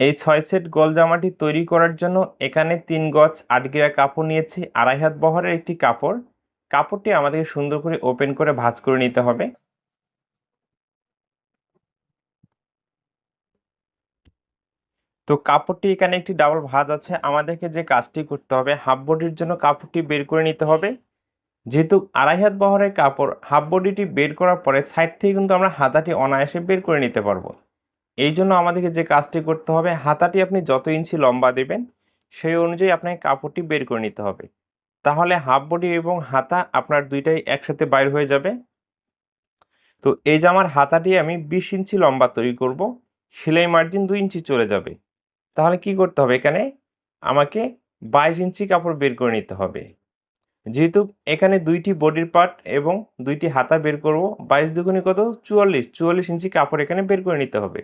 এই 6 সেট গোল জামাটি তৈরি করার জন্য এখানে 3 গজ 8 গিরা কাপড় নিয়েছি, 2.5 হাত বহরের একটি কাপড়। কাপড়টি আমাদেরকে সুন্দর করে ওপেন করে ভাঁজ করে নিতে হবে। তো কাপড়টি এখানে একটি ডাবল ভাঁজ আছে, আমাদেরকে যে কাজটি করতে হবে হাফ বডির জন্য কাপড়টি বের করে নিতে হবে। যেহেতু 2.5 হাত বহরের কাপড়, হাফ বডিটি বের করার পরে সাইড থেকে কিন্তু আমরা হাতাটি অনায়াসে বের করে নিতে পারবো। এই জন্য আমাদেরকে যে কাজটি করতে হবে, হাতাটি আপনি যত ইঞ্চি লম্বা দেবেন সেই অনুযায়ী আপনাকে কাপড়টি বের করে নিতে হবে। তাহলে হাফ বডি এবং হাতা আপনার দুইটাই একসাথে বাইর হয়ে যাবে। তো এই জামার হাতাটি আমি 20 ইঞ্চি লম্বা তৈরি করব, সেলাই মার্জিন 2 ইঞ্চি চলে যাবে। তাহলে কি করতে হবে, এখানে আমাকে 22 ইঞ্চি কাপড় বের করে নিতে হবে। যেহেতু এখানে দুইটি বডির পার্ট এবং দুইটি হাতা বের করব, 22 দুগুণে কত, 44 ইঞ্চি কাপড় এখানে বের করে নিতে হবে।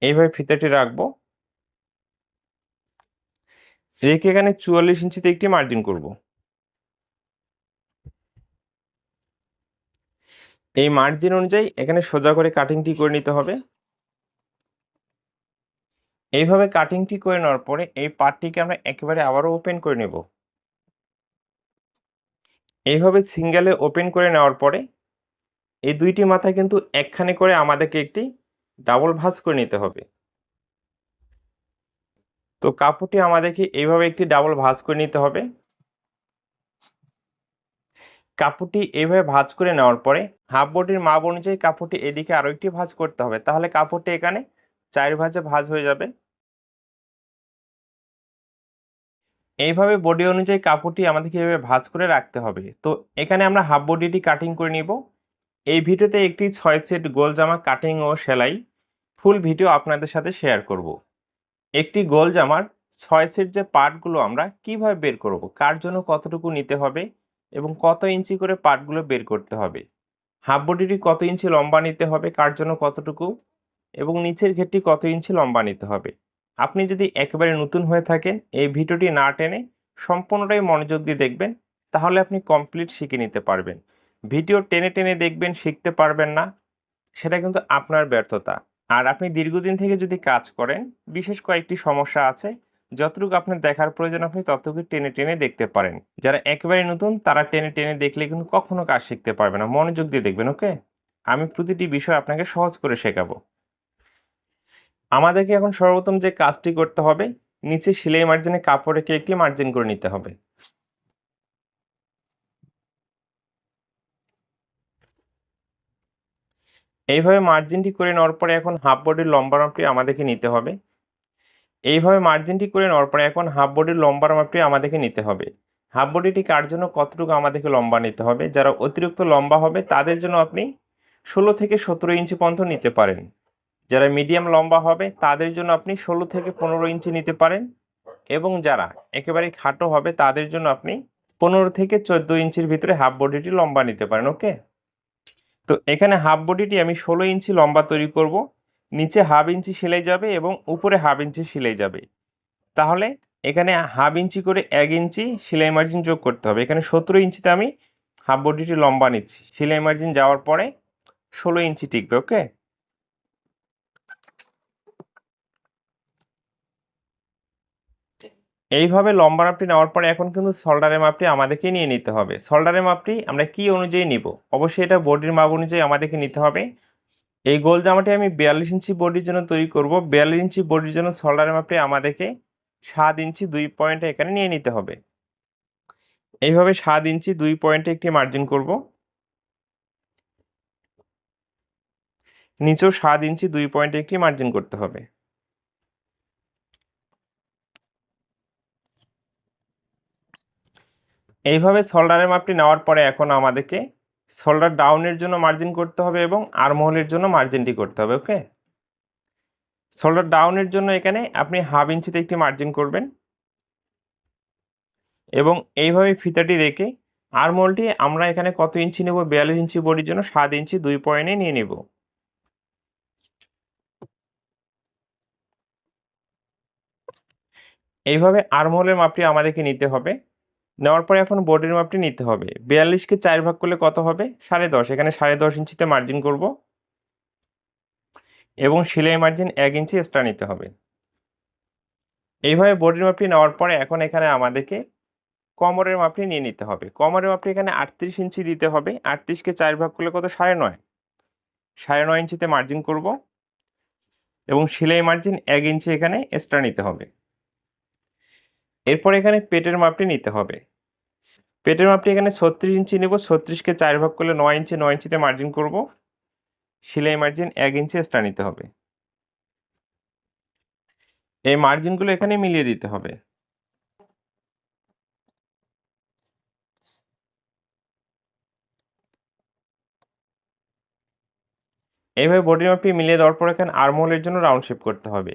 এইভাবে ফিতাটি রাখবো, রেখে এখানে 44 ইঞ্চিতে একটি মার্জিন করব। এই মার্জিন অনুযায়ী এখানে সোজা করে কাটিংটি করে নিতে হবে। এইভাবে কাটিংটি করে নেওয়ার পরে এই পার্টটিকে আমরা একেবারে আবারও ওপেন করে নেব। এইভাবে সিঙ্গেলে ওপেন করে নেওয়ার পরে এই দুইটি মাথা কিন্তু একখানে করে আমাদেরকে একটি ডাবল ভাঁজ করে নিতে হবে। তো কাপড়টি আমাদেরকে এইভাবে একটি ডাবল ভাঁজ করে নিতে হবে। কাপড়টি এইভাবে ভাঁজ করে নেওয়ার পরে হাফ বডির মাপ অনুযায়ী কাপড়টি এদিকে আরো একটি ভাঁজ করতে হবে, তাহলে কাপড়টি এখানে 4 ভাঁজে ভাঁজ হয়ে যাবে। এইভাবে বডি অনুযায়ী কাপড়টি আমাদেরকে এইভাবে ভাঁজ করে রাখতে হবে। তো এখানে আমরা হাফ বডিটি কাটিং করে নিব। এই ভিডিওতে একটি 6 সেট গোল জামা কাটিং ও সেলাই ফুল ভিডিও আপনাদের সাথে শেয়ার করব। একটি গোল জামার 6 সেট যে পার্টগুলো আমরা কিভাবে বের করব, কার জন্য কতটুকু নিতে হবে এবং কত ইঞ্চি করে পার্টগুলো বের করতে হবে, হাফ বডিটি কত ইঞ্চি লম্বা নিতে হবে, কার জন্য কতটুকু, এবং নিচের ঘেরটি কত ইঞ্চি লম্বা নিতে হবে। আপনি যদি একেবারে নতুন হয়ে থাকেন, এই ভিডিওটি না টেনে সম্পূর্ণটাই মনোযোগ দিয়ে দেখবেন, তাহলে আপনি কমপ্লিট শিখে নিতে পারবেন। ভিডিও টেনে টেনে দেখবেন, শিখতে পারবেন না, সেটা কিন্তু আপনার ব্যর্থতা। আর আপনি দীর্ঘদিন থেকে যদি কাজ করেন, বিশেষ কয়েকটি সমস্যা আছে, যতটুকু আপনার দেখার প্রয়োজন আপনি ততটুকু টেনে টেনে দেখতে পারেন। যারা একেবারে নতুন তারা টেনে টেনে দেখলে কিন্তু কখনো কাজ শিখতে পারবে না। মনোযোগ দিয়ে দেখবেন, ওকে? আমি প্রতিটি বিষয় আপনাকে সহজ করে শেখাবো। আমাদেরকে এখন সর্বপ্রথম যে কাজটি করতে হবে, নিচে সেলাই মার্জিনে কাপড় রেখে একটি মার্জিন করে নিতে হবে। এইভাবে মার্জিনটি করে নেওয়ার পরে এখন হাফ বডির লম্বা মাপটি আমাদেরকে নিতে হবে। এইভাবে মার্জিনটি করে নেওয়ার পরে এখন হাফ বডির লম্বার মাপটি আমাদেরকে নিতে হবে। হাফ বডিটি কার জন্য কতটুকু আমাদেরকে লম্বা নিতে হবে, যারা অতিরিক্ত লম্বা হবে তাদের জন্য আপনি 16 থেকে 17 ইঞ্চি পর্যন্ত নিতে পারেন। যারা মিডিয়াম লম্বা হবে তাদের জন্য আপনি 16 থেকে 15 ইঞ্চি নিতে পারেন, এবং যারা একেবারে খাটো হবে তাদের জন্য আপনি 15 থেকে 14 ইঞ্চির ভিতরে হাফ বডিটি লম্বা নিতে পারেন, ওকে? তো এখানে হাফ বডিটি আমি 16 ইঞ্চি লম্বা তৈরি করব। নিচে হাফ ইঞ্চি সেলাই যাবে এবং উপরে হাফ ইঞ্চি সেলাই যাবে। তাহলে এখানে হাফ ইঞ্চি করে 1 ইঞ্চি সেলাই মার্জিন যোগ করতে হবে। এখানে 17 ইঞ্চিতে আমি হাফ বডিটি লম্বা নিচ্ছি, সেলাই মার্জিন যাওয়ার পরে 16 ইঞ্চি টিকবে, ওকে? এইভাবে লম্বা মাপটি নেওয়ার পরে এখন কিন্তু শোল্ডারের মাপটি আমাদেরকে নিয়ে নিতে হবে। শোল্ডারের মাপটি আমরা কি অনুযায়ী নিব, অবশ্যই এটা বডির মাপ অনুযায়ী আমাদেরকে নিতে হবে। এই গোল জামাটি আমি 42 ইঞ্চি বডির জন্য তৈরি করব। 42 ইঞ্চি বডির জন্য শোল্ডারের মাপটি আমাদেরকে 7 ইঞ্চি 2 পয়েন্টে এখানে নিয়ে নিতে হবে। এইভাবে 7 ইঞ্চি 2 পয়েন্টে একটি মার্জিন করব। নিচেও 7 ইঞ্চি 2 পয়েন্টে একটি মার্জিন করতে হবে। এইভাবে শোল্ডারের মাপটি নেওয়ার পরে এখন আমাদেরকে শোল্ডার ডাউনের জন্য মার্জিন করতে হবে এবং আর্মহোলের জন্য মার্জিনটি করতে হবে, ওকে? শোল্ডার ডাউনের জন্য এখানে আপনি হাফ ইঞ্চিতে একটি মার্জিন করবেন এবং এইভাবে ফিতাটি রেখে আর্মহোলটি আমরা এখানে কত ইঞ্চি নেব, 42 ইঞ্চি বডির জন্য 7 ইঞ্চি 2 পয়েন্টে নিয়ে নেব। এইভাবে আর্মহোলের মাপটি আমাদেরকে নিতে হবে। নেওয়ার পরে এখন বডির মাপটি নিতে হবে। 42কে 4 ভাগ করলে কত হবে, 10.5। এখানে 10.5 ইঞ্চিতে মার্জিন করব। এবং সেলাই মার্জিন 1 ইঞ্চি এক্সট্রা নিতে হবে। এইভাবে বডির মাপটি নেওয়ার পরে এখন এখানে আমাদেরকে কোমরের মাপটি নিয়ে নিতে হবে। কোমরের মাপটি এখানে 38 ইঞ্চি দিতে হবে। 38 কে 4 ভাগ করলে কত? 9.5। 9.5 ইঞ্চিতে মার্জিন করব এবং সেলাই মার্জিন 1 ইঞ্চি এখানে এক্সট্রা নিতে হবে। এরপর এখানে পেটের মাপটি নিতে হবে। পেটের মাপটি এখানে 36 ইঞ্চি নেব। 36 কে 4 ভাগ করলে 9 ইঞ্চি, 9 ইঞ্চিতে মার্জিন করব। সেলাই মার্জিন 1 ইঞ্চি এক্সট্রা নিতে হবে। এই মার্জিনগুলো এখানে মিলিয়ে দিতে হবে। এইভাবে বডির মাপটি মিলিয়ে দেওয়ার পর এখানে আর্মহোলের জন্য রাউন্ড শেপ করতে হবে।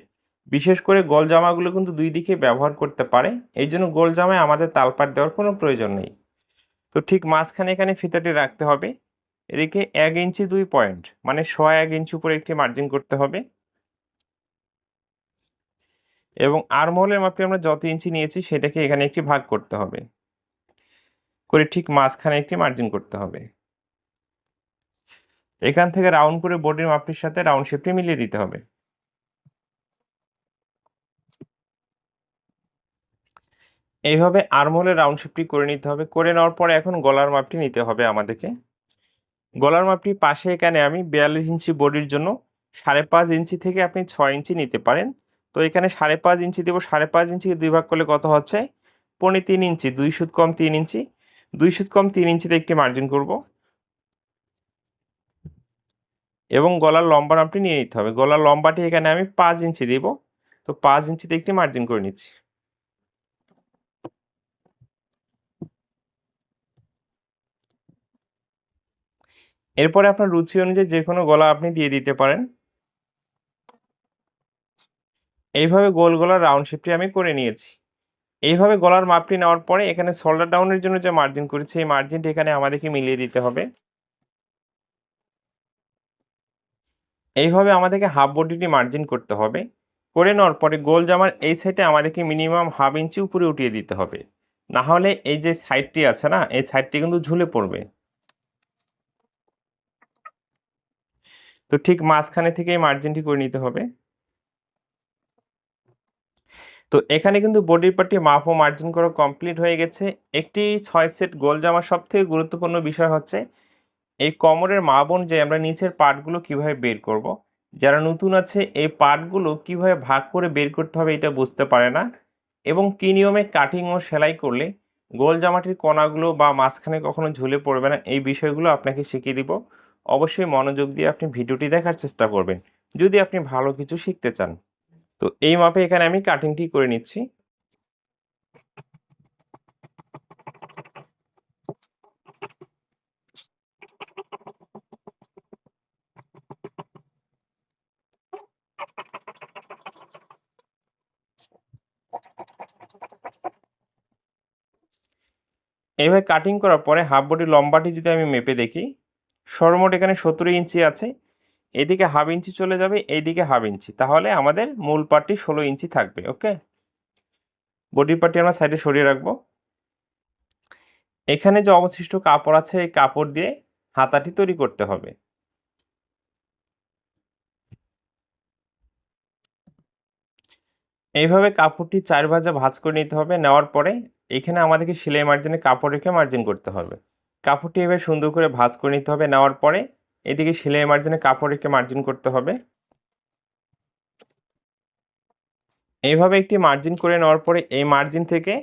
বিশেষ করে গোল জামাগুলো কিন্তু দুই দিকে ব্যবহার করতে পারে। এই জন্য গোল জামায় আমাদের তালপাট দেওয়ার কোনো প্রয়োজন নেই। তো ঠিক মাঝখানে এখানে ফিতাটি রাখতে হবে। রেখে 1 ইঞ্চি 2 পয়েন্ট মানে 1.5 ইঞ্চি উপরে একটি মার্জিন করতে হবে। এবং আর্মহোলের মাপটি আমরা যত ইঞ্চি নিয়েছি সেটাকে এখানে একটি ভাগ করতে হবে। করে ঠিক মাঝখানে একটি মার্জিন করতে হবে। এখান থেকে রাউন্ড করে বডির মাপটির সাথে রাউন্ড শেপটি মিলিয়ে দিতে হবে। এইভাবে আর্মহোলের রাউন্ড শেপটি করে নিতে হবে। করে নেওয়ার পরে এখন গলার মাপটি নিতে হবে আমাদেরকে। গলার মাপটি পাশে এখানে আমি 42 ইঞ্চি বডির জন্য 5.5 ইঞ্চি থেকে আপনি 6 ইঞ্চি নিতে পারেন। তো এখানে 5.5 ইঞ্চি দেব। 5.5 ইঞ্চিকে 2 ভাগ করলে কত হচ্ছে? 3.25 ইঞ্চি। 2 সুত কম 3 ইঞ্চি। 2 সুত কম 3 ইঞ্চিতে একটি মার্জিন করব। এবং গলার লম্বা মাপটি নিয়ে নিতে হবে। গলার লম্বাটি এখানে আমি 5 ইঞ্চি দেব। তো 5 ইঞ্চিতে একটি মার্জিন করে নিচ্ছি। এরপরে আপনার রুচি অনুযায়ী যেকোনো গলা আপনি দিয়ে দিতে পারেন। এইভাবে গোল গলার রাউন্ড শেপটি আমি করে নিয়েছি। এইভাবে গলার মাপটি নেওয়ার পরে এখানে শোল্ডার ডাউনের জন্য যে মার্জিন করেছি এই মার্জিনটি এখানে আমাদেরকে মিলিয়ে দিতে হবে। এইভাবে আমাদেরকে হাফ বডিটি মার্জিন করতে হবে। করে নেওয়ার পরে গোল জামার এই সাইডে আমাদেরকে মিনিমাম 1/2 ইঞ্চি উপরে উঠিয়ে দিতে হবে। না হলে এই যে সাইডটি আছে না, এই সাইডটি কিন্তু ঝুলে পড়বে। তো ঠিক মাঝখানে থেকে এই মার্জিনটি করে নিতে হবে। তো এখানে কিন্তু বডির পার্টটি মাপ ও মার্জিন করা কমপ্লিট হয়ে গেছে। একটি 6 সেট গোল জামার সবথেকে গুরুত্বপূর্ণ বিষয় হচ্ছে এই কোমরের মাপ অনুযায়ী আমরা নিচের পার্টগুলো কিভাবে বের করব। যারা নতুন আছে এই পার্টগুলো কিভাবে ভাগ করে বের করতে হবে এটা বুঝতে পারে না এবং কি নিয়মে কাটিং ও সেলাই করলে গোল জামাটির কোণাগুলো বা মাঝখানে কখনো ঝুলে পড়বে না, এই বিষয়গুলো আপনাকে শিখিয়ে দিব। অবশ্যই মনোযোগ দিয়ে আপনি ভিডিওটি দেখার চেষ্টা করবেন যদি আপনি ভালো কিছু শিখতে চান। তো এই মাপে এখানে আমি কাটিংটি করে নিচ্ছি। এইভাবে কাটিং করার পরে হাফ বডি লম্বাটি যদি আমি মেপে দেখি, সর্বমোট এখানে 17 ইঞ্চি আছে। এদিকে হাফ ইঞ্চি চলে যাবে, এইদিকে হাফ ইঞ্চি। তাহলে আমাদের মূল পার্টটি 16 ইঞ্চি থাকবে। ওকে, বডির পার্টটি আমরা সাইডে সরিয়ে রাখবো। এখানে যে অবশিষ্ট কাপড় আছে এই কাপড় দিয়ে হাতাটি তৈরি করতে হবে। এইভাবে কাপড়টি 4 ভাঁজে ভাঁজ করে নিতে হবে। নেওয়ার পরে এখানে আমাদেরকে সেলাই মার্জিনে কাপড় রেখে মার্জিন করতে হবে। কাপড়টি এভাবে সুন্দর করে ভাঁজ করে নিতে হবে। নেওয়ার পরে এদিকে সেলাই মার্জিনে কাপড় রেখে মার্জিন করতে হবে। এইভাবে একটি মার্জিন করে নেওয়ার পরে এই মার্জিন থেকে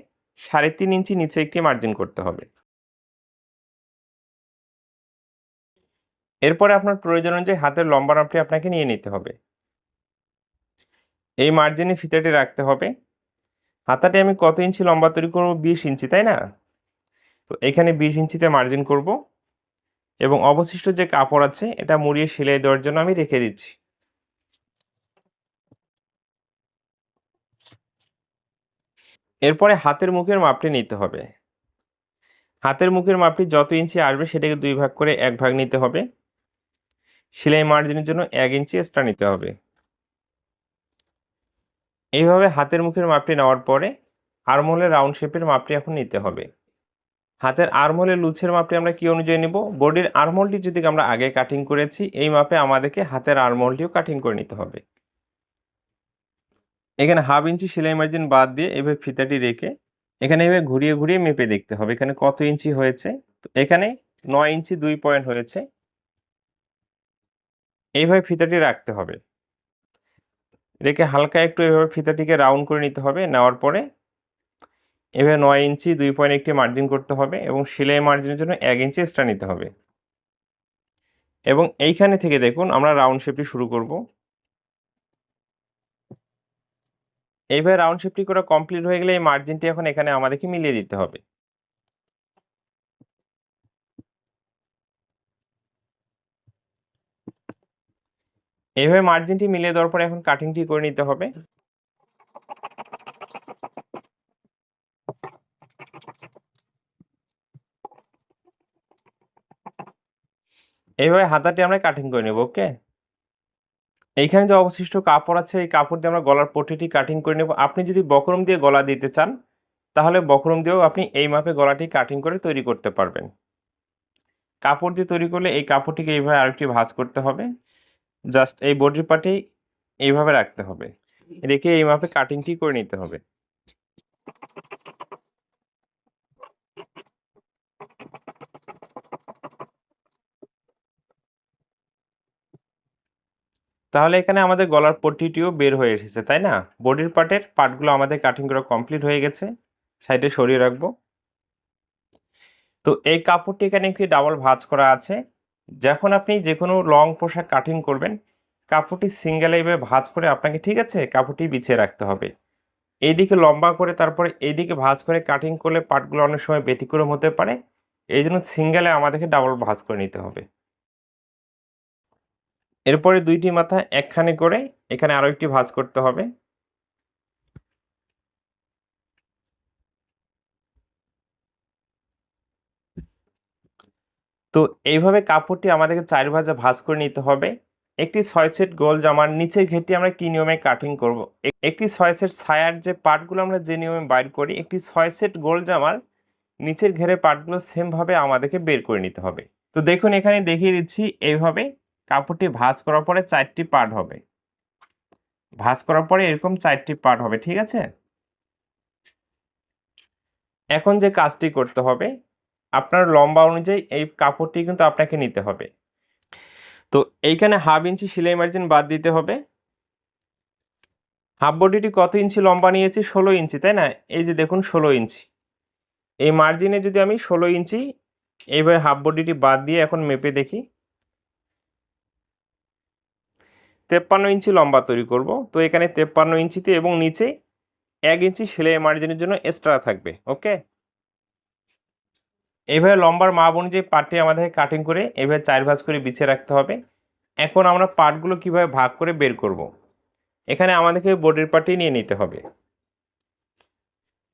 3.5 ইঞ্চি নিচে একটি মার্জিন করতে হবে। এরপরে আপনার প্রয়োজন অনুযায়ী হাতের লম্বা মাপটি আপনাকে নিয়ে নিতে হবে। এই মার্জিনে ফিতাটি রাখতে হবে। হাতাটি আমি কত ইঞ্চি লম্বা তৈরি করব? 20 ইঞ্চি, তাই না? তো এখানে 20 ইঞ্চিতে মার্জিন করব এবং অবশিষ্ট যে কাপড় আছে এটা মুড়িয়ে সেলাই দেওয়ার জন্য আমি রেখে দিচ্ছি। এরপরে হাতের মুখের মাপটি নিতে হবে। হাতের মুখের মাপটি যত ইঞ্চি আসবে সেটাকে 2 ভাগ করে 1 ভাগ নিতে হবে। সেলাই মার্জিনের জন্য 1 ইঞ্চি এক্সট্রা নিতে হবে। এইভাবে হাতের মুখের মাপটি নেওয়ার পরে আর্মহোলের রাউন্ড শেপের মাপটি এখন নিতে হবে। হাতের আর্মহোলের লুজের মাপটি আমরা কি অনুযায়ী নিব? বডির আর্মহোলটি যদি আমরা আগে কাটিং করেছি এই মাপে আমাদেরকে হাতের আর্মহোলটিও কাটিং করে নিতে হবে। এখানে 1/2 ইঞ্চি সেলাই মার্জিন বাদ দিয়ে এভাবে ফিতাটি রেখে এখানে এভাবে ঘুরিয়ে ঘুরিয়ে মেপে দেখতে হবে এখানে কত ইঞ্চি হয়েছে। তো এখানে 9 ইঞ্চি 2 পয়েন্ট হয়েছে। এইভাবে ফিতাটি রাখতে হবে। রেখে হালকা একটু এভাবে ফিতাটিকে রাউন্ড করে নিতে হবে। নেওয়ার পরে এভাবে 9 ইঞ্চি 2 পয়েন্ট একটি মার্জিন করতে হবে এবং সেলাই মার্জিনের জন্য 1 ইঞ্চি এক্সট্রা নিতে হবে। এবং এইখানে থেকে দেখুন আমরা রাউন্ড শেপটি শুরু করব। এইভাবে রাউন্ড শেপটি করা কমপ্লিট হয়ে গেলে এই মার্জিনটি এখন এখানে আমাদেরকে মিলিয়ে দিতে হবে। এইভাবে মার্জিনটি মিলিয়ে দেওয়ার পরে এখন কাটিংটি করে নিতে হবে। এইভাবে হাতাটি আমরা কাটিং করে নেব। ওকে, এইখানে যে অবশিষ্ট কাপড় আছে এই কাপড় দিয়ে আমরা গলার পট্টিটি কাটিং করে নেব। আপনি যদি বক্রম দিয়ে গলা দিতে চান তাহলে বক্রম দিয়েও আপনি এই মাপে গলাটি কাটিং করে তৈরি করতে পারবেন। কাপড় দিয়ে তৈরি করলে এই কাপড়টিকে এইভাবে আরেকটি ভাঁজ করতে হবে। জাস্ট এই বডির পার্টে এইভাবে রাখতে হবে, রেখে এই মাপে কাটিংটি করে নিতে হবে। তাহলে এখানে আমাদের গলার পট্টিটিও বের হয়ে এসেছে, তাই না? বডির পার্টের পার্টগুলো আমাদের কাটিং করা কমপ্লিট হয়ে গেছে। সাইডে সরিয়ে রাখবো। তো এই কাপড়টি এখানে একটি ডাবল ভাঁজ করা আছে। যখন আপনি যে কোনো লং পোশাক কাটিং করবেন কাপড়টি সিঙ্গেল এইভাবে ভাঁজ করে আপনাকে, ঠিক আছে, কাপড়টি বিছিয়ে রাখতে হবে। এইদিকে লম্বা করে তারপরে এইদিকে ভাঁজ করে কাটিং করলে পার্টগুলো অনেক সময় ব্যতিক্রম হতে পারে। এই জন্য সিঙ্গেলে আমাদেরকে ডাবল ভাঁজ করে নিতে হবে। এরপরে দুইটি মাথা একখানে করে এখানে আরো একটি ভাঁজ করতে হবে। তো এইভাবে কাপড়টি আমাদেরকে 4 ভাঁজে ভাঁজ করে নিতে হবে। একটি 6 সেট গোল জামার নিচের ঘেরটি আমরা কি নিয়মে কাটিং করব? একটি 6 সেট ছায়ার যে পার্টগুলো আমরা যে নিয়মে বাইর করি একটি 6 সেট গোল জামার নিচের ঘেরের পার্টগুলো সেম ভাবে আমাদেরকে বের করে নিতে হবে। তো দেখুন এখানে দেখিয়ে দিচ্ছি এইভাবে কাপড়টি ভাঁজ করার পরে 4টি পার্ট হবে। ভাঁজ করার পরে এরকম 4টি পার্ট হবে, ঠিক আছে? এখন যে কাজটি করতে হবে আপনার লম্বা অনুযায়ী এই কাপড়টি কিন্তু আপনাকে নিতে হবে। তো এইখানে 1/2 ইঞ্চি সেলাই মার্জিন বাদ দিতে হবে। হাফ বডিটি কত ইঞ্চি লম্বা নিয়েছি? 16 ইঞ্চি, তাই না? এই যে দেখুন 16 ইঞ্চি। এই মার্জিনে যদি আমি 16 ইঞ্চি এইভাবে হাফ বডিটি বাদ দিয়ে এখন মেপে দেখি 53 ইঞ্চি লম্বা তৈরি করব। তো এখানে 53 ইঞ্চিতে এবং নিচে 1 ইঞ্চি সেলাই মার্জিনের জন্য এক্সট্রা থাকবে। ওকে, এইভাবে লম্বার মাপ অনুযায়ী পার্টটি আমাদের কাটিং করে এইভাবে 4 ভাঁজ করে বিছিয়ে রাখতে হবে। এখন আমরা পার্টগুলো কিভাবে ভাগ করে বের করব? এখানে আমাদেরকে বডির পার্টটি নিয়ে নিতে হবে।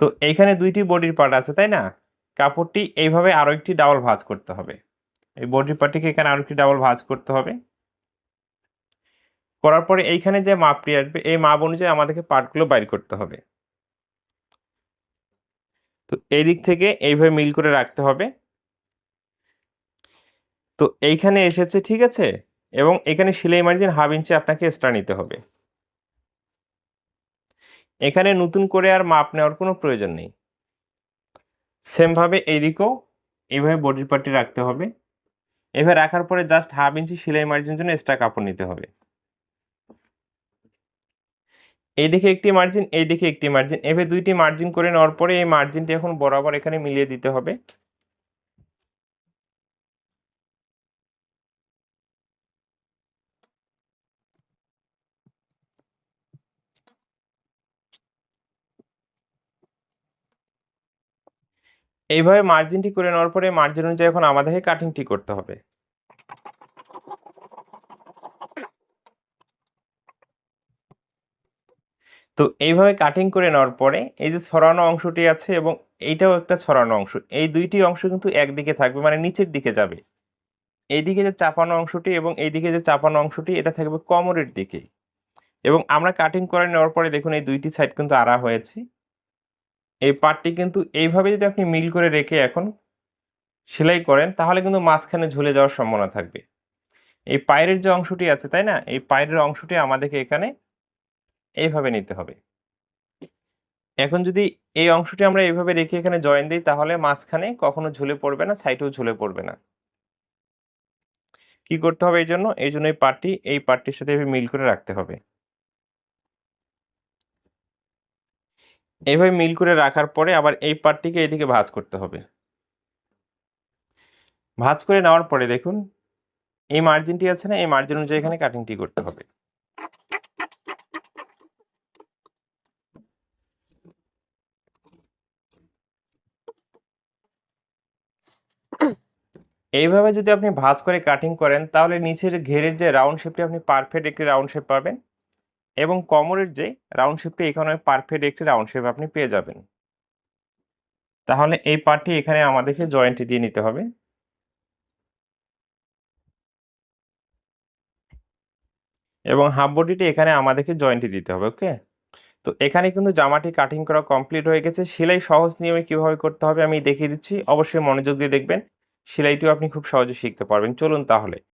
তো এইখানে দুইটি বডির পার্ট আছে, তাই না? কাপড়টি এইভাবে আরো একটি ডাবল ভাঁজ করতে হবে। এই বডির পার্টটিকে এখানে আরো একটি ডাবল ভাঁজ করতে হবে। করার পরে এইখানে যে মাপটি আসবে এই মাপ অনুযায়ী আমাদেরকে পার্টগুলো বাইর করতে হবে। তো এই দিক থেকে এইভাবে মিল করে রাখতে হবে। তো এইখানে এসেছে, ঠিক আছে? এবং এখানে সেলাই মার্জিন 1/2 ইঞ্চি আপনাকে এক্সট্রা নিতে হবে। এখানে নতুন করে আর মাপ নেওয়ার কোনো প্রয়োজন নেই। সেম ভাবে এইদিকেও এইভাবে বডির পার্টটি রাখতে হবে। এভাবে রাখার পরে জাস্ট 1/2 ইঞ্চি সেলাই মার্জিনের জন্য এক্সট্রা কাপড় নিতে হবে। এইদিকে একটি মার্জিন, এইদিকে একটি মার্জিন, এভাবে দুইটি মার্জিন করে নেওয়ার পরে এই মার্জিনটি এখন বরাবর এখানে মিলিয়ে দিতে হবে। এইভাবে মার্জিনটি করে নেওয়ার পরে মার্জিন অনুযায়ী এখন আমাদেরকে কাটিংটি করতে হবে। তো এইভাবে কাটিং করে নেওয়ার পরে এই যে ছড়ানো অংশটি আছে এবং এইটাও একটা ছড়ানো অংশ, এই দুইটি অংশ কিন্তু একদিকে থাকবে, মানে নিচের দিকে যাবে। এইদিকে যে চাপানো অংশটি এবং এইদিকে যে চাপানো অংশটি এটা থাকবে কোমরের দিকে। এবং আমরা কাটিং করে নেওয়ার পরে দেখুন এই দুইটি সাইড কিন্তু আড়া হয়েছে। এই পার্টটি কিন্তু এইভাবে যদি আপনি মিল করে রেখে এখন সেলাই করেন তাহলে কিন্তু মাঝখানে ঝুলে যাওয়ার সম্ভাবনা থাকবে। এই পায়ের যে অংশটি আছে, তাই না? এই পায়ের অংশটি আমাদেরকে এখানে এইভাবে নিতে হবে। এখন যদি এই অংশটি আমরা এইভাবে রেখে এখানে জয়েন দেই তাহলে মাঝখানে কখনো ঝুলে পড়বে না, সাইডেও ঝুলে পড়বে না। কি করতে হবে এইজন্য? এইজন্য এই পার্টটি এই পার্টটির সাথে এভাবে মিল করে রাখতে হবে। এভাবে মিল করে রাখার পরে আবার এই পার্টটিকে এদিকে ভাঁজ করতে হবে। ভাঁজ করে নেওয়ার পরে দেখুন, এই মার্জিনটি আছে না? এই মার্জিন অনুযায়ী এখানে কাটিংটি করতে হবে। এইভাবে যদি আপনি ভাঁজ করে কাটিং করেন তাহলে নিচের ঘেরের যে রাউন্ড শেপটি আপনি পারফেক্ট একটি রাউন্ড শেপ পাবেন এবং কোমরের যে রাউন্ড শেপটি এখানে পারফেক্ট একটি রাউন্ড শেপ আপনি পেয়ে যাবেন। তাহলে এই পার্টটি এখানে আমাদেরকে জয়েন্ট দিয়ে নিতে হবে এবং হাফ বডিটি এখানে আমাদেরকে জয়েন্ট দিতে হবে, ওকে? তো এখানে কিন্তু জামাটি কাটিং করা কমপ্লিট হয়ে গেছে। সেলাই সহজ নিয়মে কিভাবে করতে হবে আমি দেখিয়ে দিচ্ছি। অবশ্যই মনোযোগ দিয়ে দেখবেন। সেলাইটিও আপনি খুব সহজে শিখতে পারবেন। চলুন তাহলে।